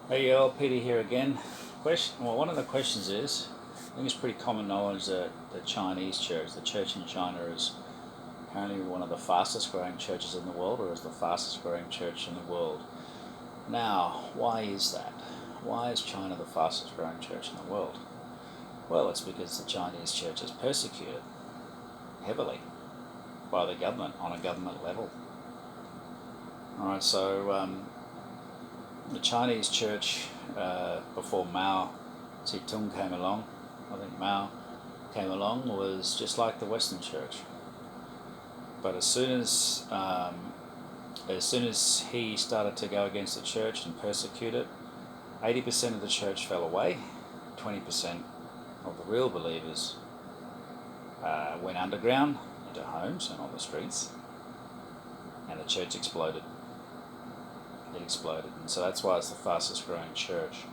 Hey, y'all, Peter here again. One of the questions is, I think it's pretty common knowledge that the Chinese church, the church in China, is apparently one of the fastest growing churches in the world, or is the fastest growing church in the world. Now, why is that? Why is China the fastest growing church in the world? Well, it's because the Chinese church is persecuted heavily by the government on a government level. Alright, so the Chinese church, before Mao Zedong came along, I think Mao came along, was just like the Western church. But as soon as he started to go against the church and persecute it, 80% of the church fell away. 20% of the real believers went underground into homes and on the streets, and the church exploded. It exploded, and so that's why it's the fastest growing church.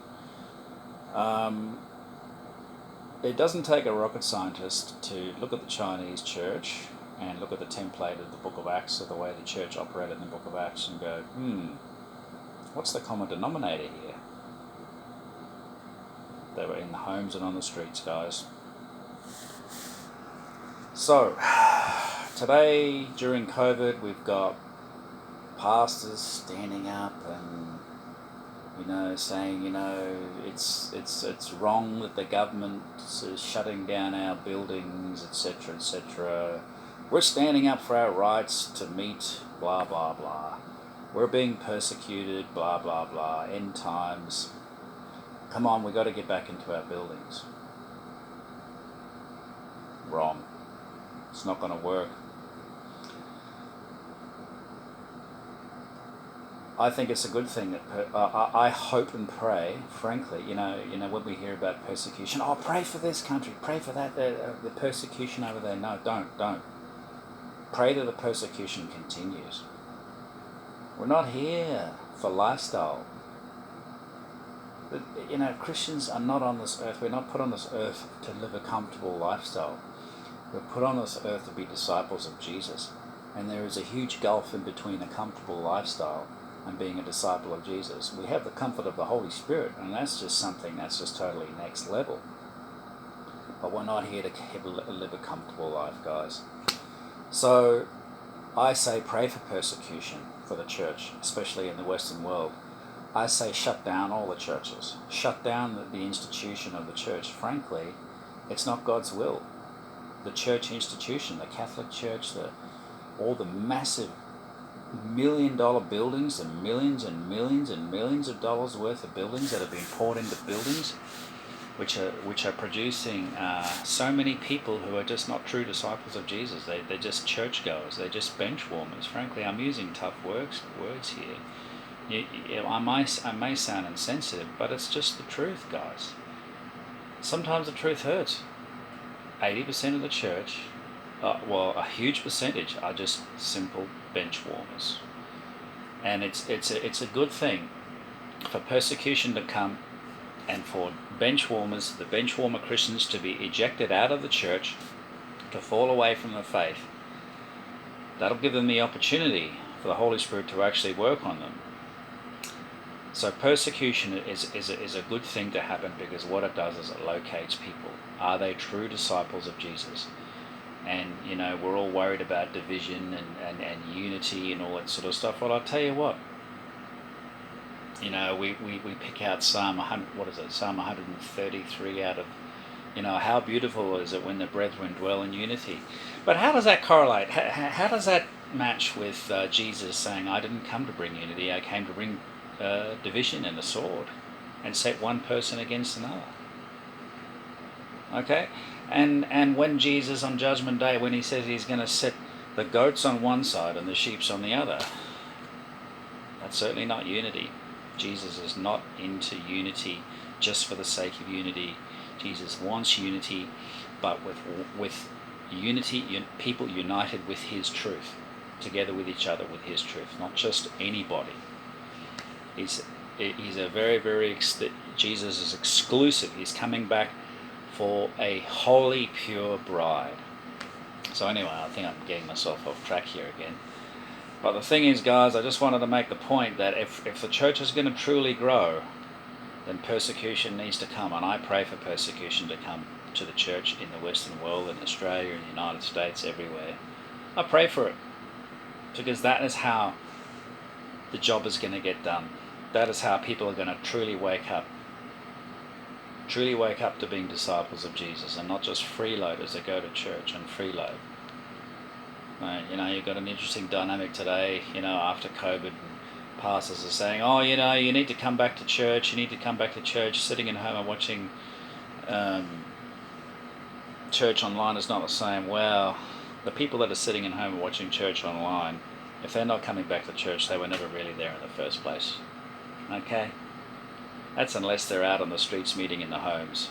It doesn't take a rocket scientist to look at the Chinese church and look at the template of the Book of Acts, or the way the church operated in the Book of Acts, and go, what's the common denominator here? They were in the homes and on the streets, guys. So, today, during COVID, we've got pastors standing up and saying, it's wrong that the government is shutting down our buildings, etc., etc. We're standing up for our rights to meet, blah, blah, blah. We're being persecuted, blah, blah, blah. End times. Come on, we've got to get back into our buildings. Wrong. It's not going to work. I think it's a good thing that I hope and pray, frankly, when we hear about persecution, pray for this country, pray for that, the persecution over there. No, don't. Pray that the persecution continues. We're not here for lifestyle. Christians are not on this earth. We're not put on this earth to live a comfortable lifestyle. We're put on this earth to be disciples of Jesus. And there is a huge gulf in between a comfortable lifestyle and being a disciple of Jesus. We have the comfort of the Holy Spirit, and that's just something that's just totally next level. But we're not here to live a comfortable life, guys. So I say pray for persecution for the church, especially in the Western world. I say shut down all the churches. Shut down the institution of the church. Frankly, it's not God's will. The church institution, the Catholic Church, all the massive $1 million buildings and millions and millions and millions of dollars worth of buildings that have been poured into buildings, which are producing so many people who are just not true disciples of Jesus. They're just churchgoers. They're just bench warmers. Frankly, I'm using tough words here. I may sound insensitive, but it's just the truth, guys. Sometimes the truth hurts. 80% of the church, a huge percentage, are just simple bench warmers. And it's a good thing for persecution to come, and for bench warmers, the bench warmer Christians, to be ejected out of the church, to fall away from the faith. That'll give them the opportunity for the Holy Spirit to actually work on them. So persecution is a good thing to happen, because what it does is it locates people. Are they true disciples of Jesus? And, we're all worried about division and unity and all that sort of stuff. Well, I'll tell you what. We pick out Psalm 133 out of, how beautiful is it when the brethren dwell in unity. But how does that correlate? How does that match with Jesus saying, I didn't come to bring unity, I came to bring division and the sword, and set one person against another? Okay? And when Jesus on Judgment Day, when he says he's going to set the goats on one side and the sheep on the other, that's certainly not unity. Jesus is not into unity just for the sake of unity. Jesus wants unity, but with unity, people united with his truth, together with each other with his truth, not just anybody. He's a very, very, Jesus is exclusive. He's coming back for a holy, pure bride. So anyway, I think I'm getting myself off track here again. But the thing is, guys, I just wanted to make the point that if the church is going to truly grow, then persecution needs to come. And I pray for persecution to come to the church in the Western world, in Australia, in the United States, everywhere. I pray for it, because that is how the job is going to get done. That is how people are going to truly wake up to being disciples of Jesus, and not just freeloaders that go to church and freeload. You've got an interesting dynamic today, after COVID, and pastors are saying, oh, you need to come back to church, sitting at home and watching church online is not the same. Well, the people that are sitting at home and watching church online, if they're not coming back to church, they were never really there in the first place. Okay? That's unless they're out on the streets meeting in the homes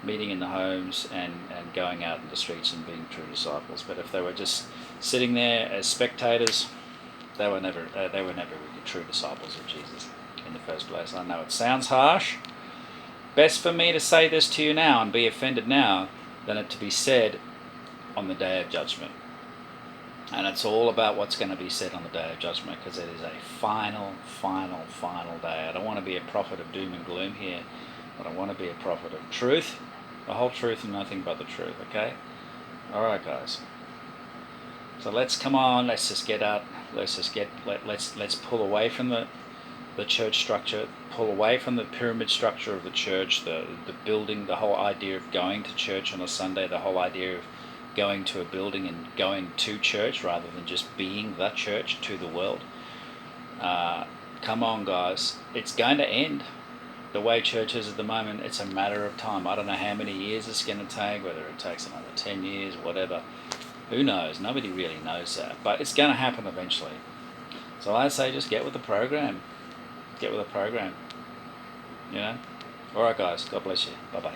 and going out in the streets and being true disciples. But if they were just sitting there as spectators, they were never really true disciples of Jesus in the first place. I know it sounds harsh. Best for me to say this to you now and be offended now than it to be said on the day of judgment. And it's all about what's going to be said on the day of judgment, because it is a final day. I don't want to be a prophet of doom and gloom here, but I want to be a prophet of truth, the whole truth and nothing but the truth, okay? Alright, guys. So let's just get out, let's pull away from the church structure, pull away from the pyramid structure of the church, the building, the whole idea of going to church on a Sunday, the whole idea of going to a building and going to church rather than just being the church to the world. Come on, guys. It's going to end. The way church is at the moment, it's a matter of time. I don't know how many years it's going to take, whether it takes another 10 years, whatever. Who knows? Nobody really knows that. But it's going to happen eventually. So I say just get with the program. Get with the program. Alright, guys. God bless you. Bye-bye.